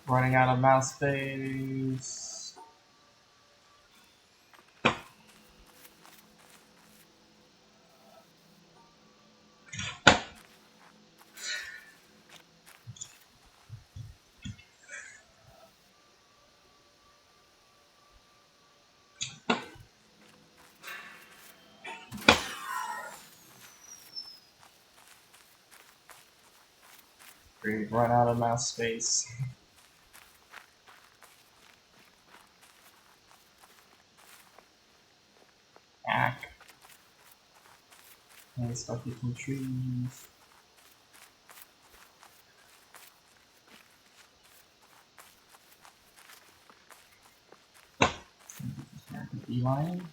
Running out of mouse space. We've run out of mouse space. Ack. And stuff between trees. Beeline.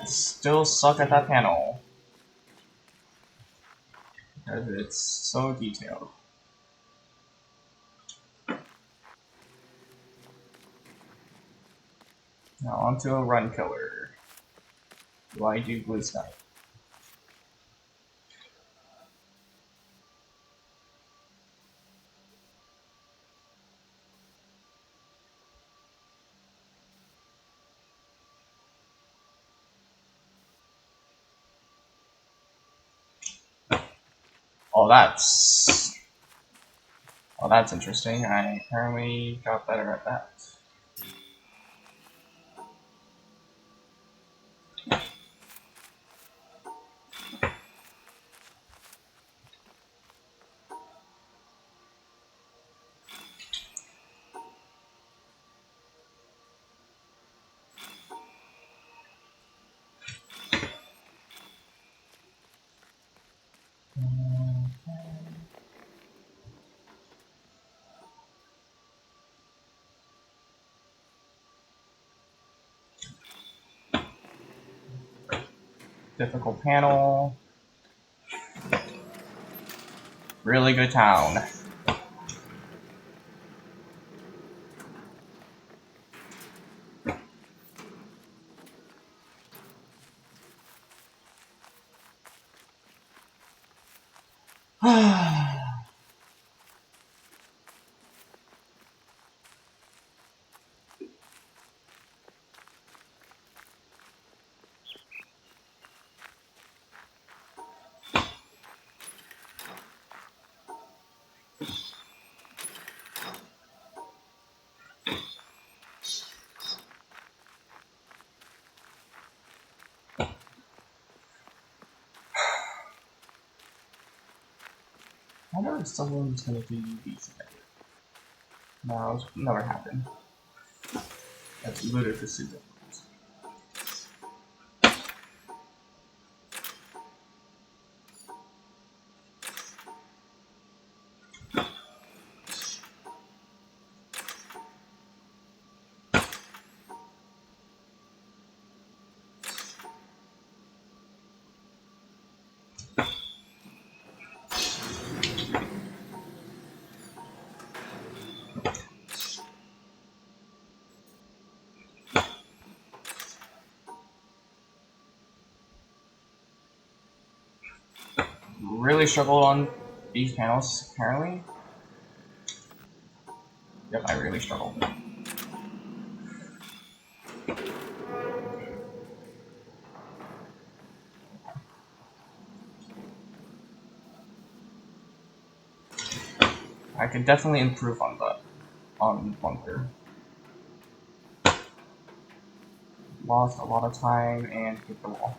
Still suck at that panel. Because it's so detailed. Now onto a run killer. Do I do blue sky? Oh, that's interesting. I apparently got better at that. Difficult panel. Really good town. I wonder if someone's gonna do UVs together. No, it's never happened. That's ludicrously difficult. Really struggled on these panels, apparently. Yep, I really struggled. I could definitely improve on that, on bunker. Lost a lot of time and hit the wall.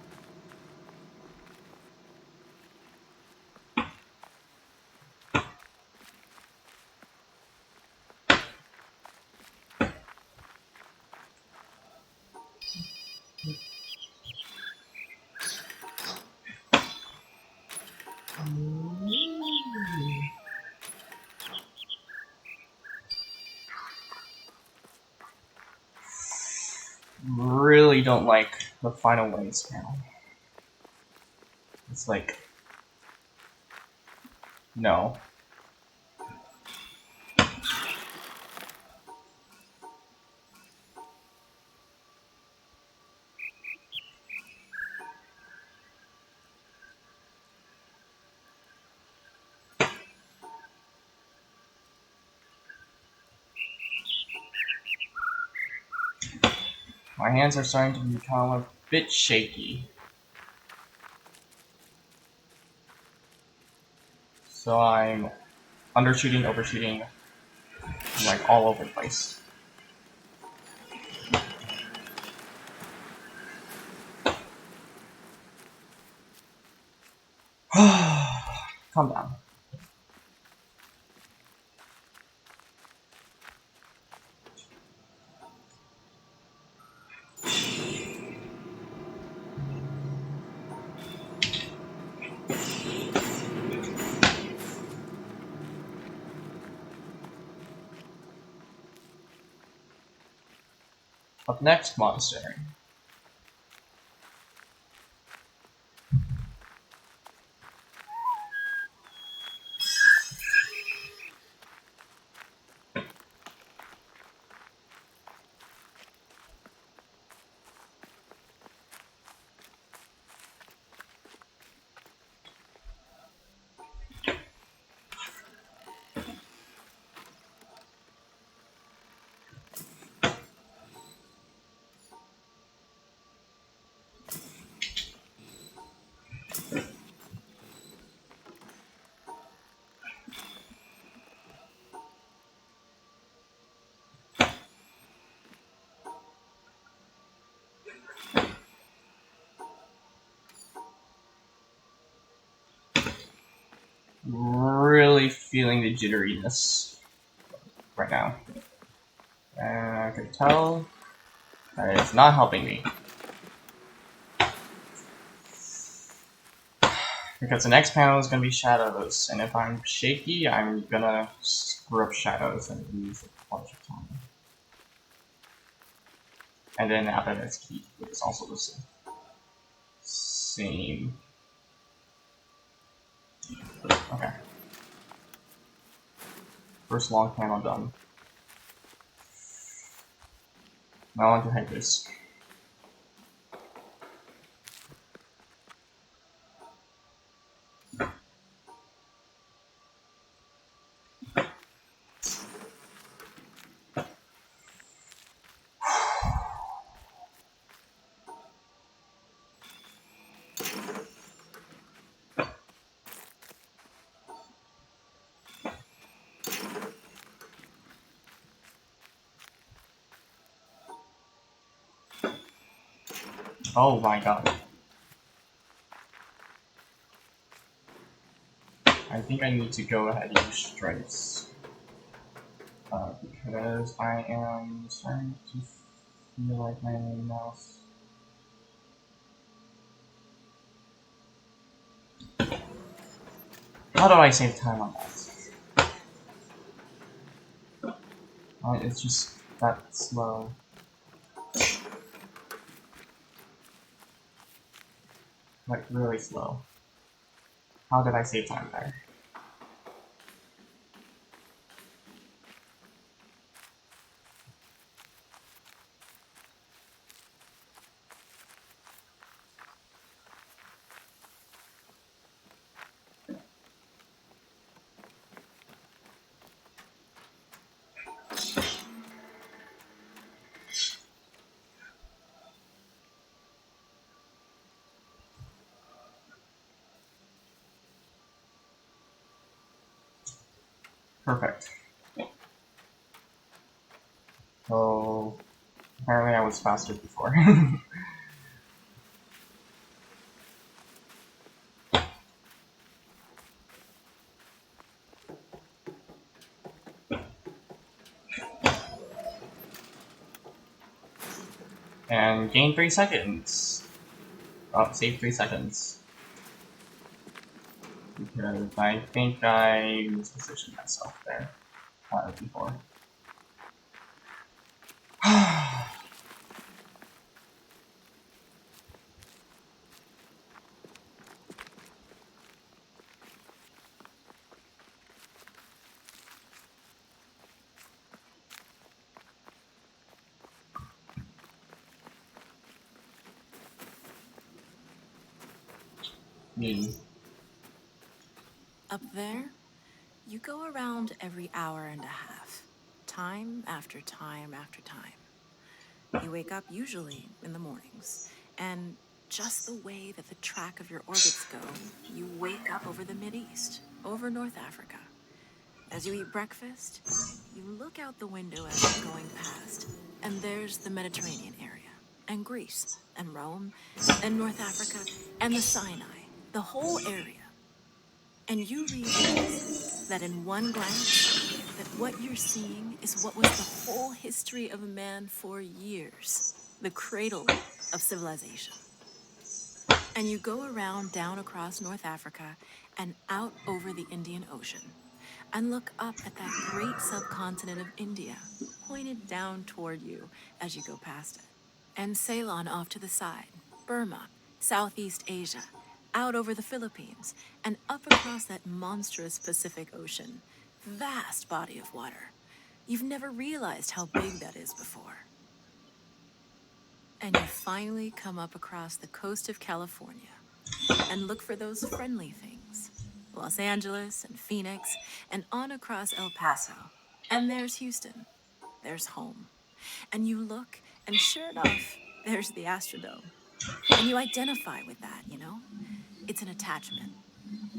really don't like the final waves panel. It's like, no. My hands are starting to become a bit shaky. So I'm undershooting, overshooting, like all over the place. Calm down. Up next, monster. Really feeling the jitteriness right now. And I can tell that it's not helping me. Because the next panel is going to be shadows, and if I'm shaky, I'm gonna screw up shadows and lose a bunch of time. And then after that's key, which is also the same. Okay. First long panel done. Now on to Hypers. Oh my god. I think I need to go ahead and use stripes. Because I am starting to feel like my mouse. How do I save time on that? It's just that slow. Like, really slow. How did I save time there? Perfect. So, apparently I was faster before. And gain 3 seconds. Oh, save 3 seconds. Because I think I mispositioned myself there before. mean, Up there, you go around every hour and a half, time after time after time. You wake up usually in the mornings, and just the way that the track of your orbits go, you wake up over the Mideast, over North Africa. As you eat breakfast, you look out the window as you're going past, and there's the Mediterranean area, and Greece, and Rome, and North Africa, and the Sinai, the whole area. And you realize that in one glance, that what you're seeing is what was the whole history of man for years, the cradle of civilization. And you go around down across North Africa and out over the Indian Ocean and look up at that great subcontinent of India, pointed down toward you as you go past it. And Ceylon off to the side, Burma, Southeast Asia, out over the Philippines, and up across that monstrous Pacific Ocean. Vast body of water. You've never realized how big that is before. And you finally come up across the coast of California and look for those friendly things. Los Angeles and Phoenix and on across El Paso. And there's Houston. There's home. And you look, and sure enough, there's the Astrodome. And you identify with that, you know? It's an attachment.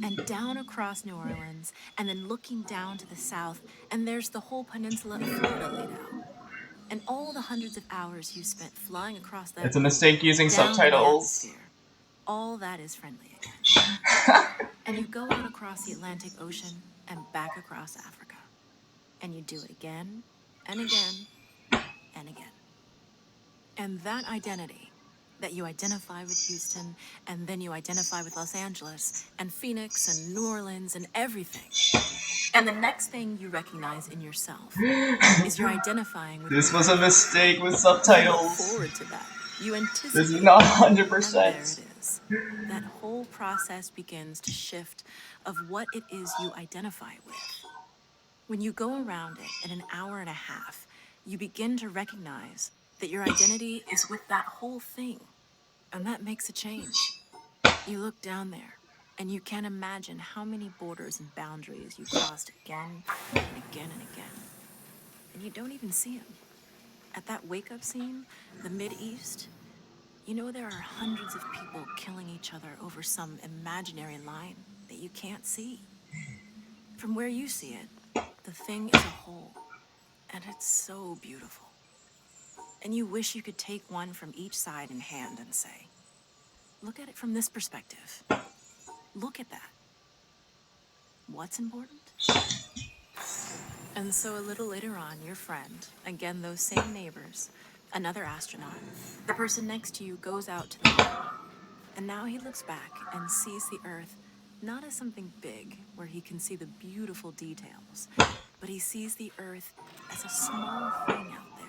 And down across New Orleans, and then looking down to the south, and there's the whole peninsula of Florida laid out. And all the hundreds of hours you spent flying across that it's a mistake using down in the subtitles. atmosphere, all that is friendly again. And you go out across the Atlantic Ocean and back across Africa. And you do it again and again and again. And that identity, that you identify with Houston, and then you identify with Los Angeles, and Phoenix, and New Orleans, and everything. And the next thing you recognize in yourself is you're identifying with... This was a mistake with You subtitles. look forward to that. You anticipate. This is not And there 100%. it is. That whole process begins to shift of what it is you identify with. When you go around it in an hour and a half, you begin to recognize that your identity is with that whole thing. And that makes a change. You look down there, and you can't imagine how many borders and boundaries you crossed again and again and again. And you don't even see them. At that wake-up scene, the Mideast, you know there are hundreds of people killing each other over some imaginary line that you can't see. From where you see it, the thing is a whole, and it's so beautiful. And you wish you could take one from each side in hand and say, look at it from this perspective. Look at that. What's important? And so a little later on, your friend, again those same neighbors, another astronaut, the person next to you goes out to the moon. And now he looks back and sees the Earth not as something big where he can see the beautiful details, but he sees the Earth as a small thing out there.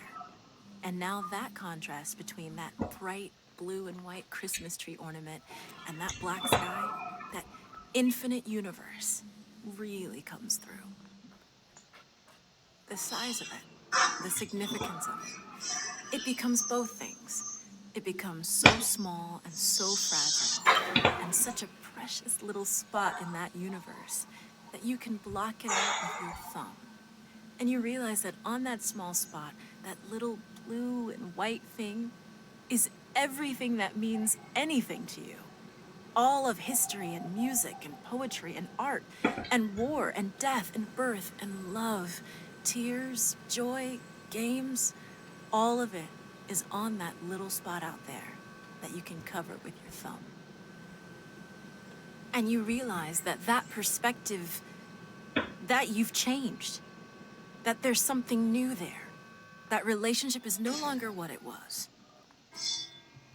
And now that contrast between that bright blue and white Christmas tree ornament and that black sky, that infinite universe, really comes through. The size of it, the significance of it, it becomes both things. It becomes so small and so fragile, and such a precious little spot in that universe that you can block it out with your thumb. And you realize that on that small spot, that little blue and white thing is everything that means anything to you. All of history and music and poetry and art and war and death and birth and love, tears, joy, games, all of it is on that little spot out there that you can cover with your thumb. And you realize that that perspective, that you've changed, that there's something new there. That relationship is no longer what it was.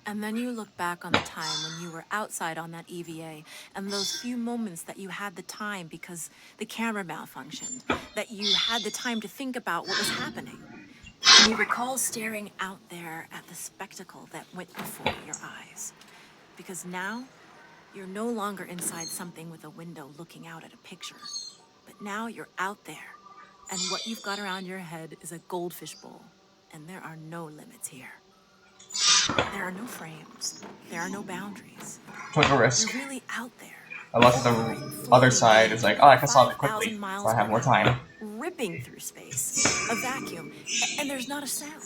And then you look back on the time when you were outside on that EVA and those few moments that you had the time because the camera malfunctioned, that you had the time to think about what was happening. And you recall staring out there at the spectacle that went before your eyes. Because now, you're no longer inside something with a window looking out at a picture. But now you're out there. And what you've got around your head is a goldfish bowl. And there are no limits here. There are no frames. There are no boundaries. Took a risk. You're really out there. I looked at the other side. It's like, oh, I can solve it quickly, 5,000 so I miles have per more hour, time. ripping through space, a vacuum, and there's not a sound.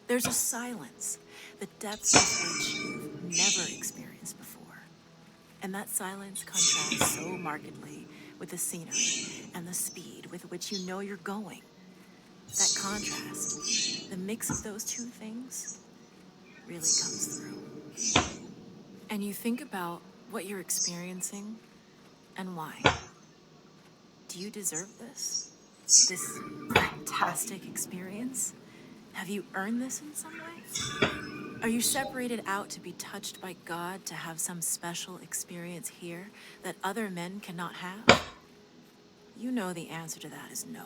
There's a silence, the depth of which you've never experienced before. And that silence contrasts so markedly with the scenery and the speed with which you know you're going. That contrast, the mix of those two things, really comes through. And you think about what you're experiencing and why. Do you deserve this? This fantastic experience? Have you earned this in some way? Are you separated out to be touched by God to have some special experience here that other men cannot have? You know the answer to that is no.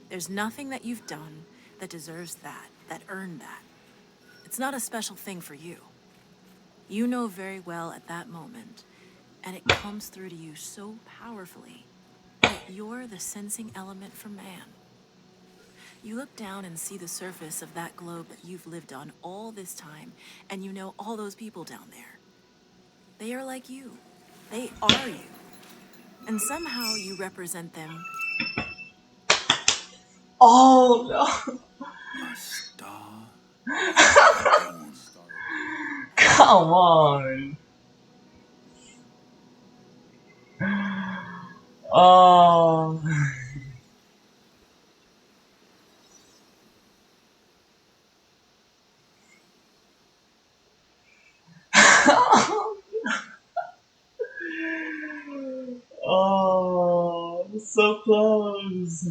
There's nothing that you've done that deserves that earned that. It's not a special thing for you. You know very well at that moment, and it comes through to you so powerfully that you're the sensing element for man. You look down and see the surface of that globe that you've lived on all this time, and you know all those people down there. They are like you. They are you. And somehow you represent them. Oh no! A star. Come on! Oh. Oh, so close.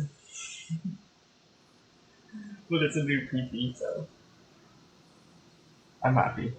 But it's a new PP, so I'm happy.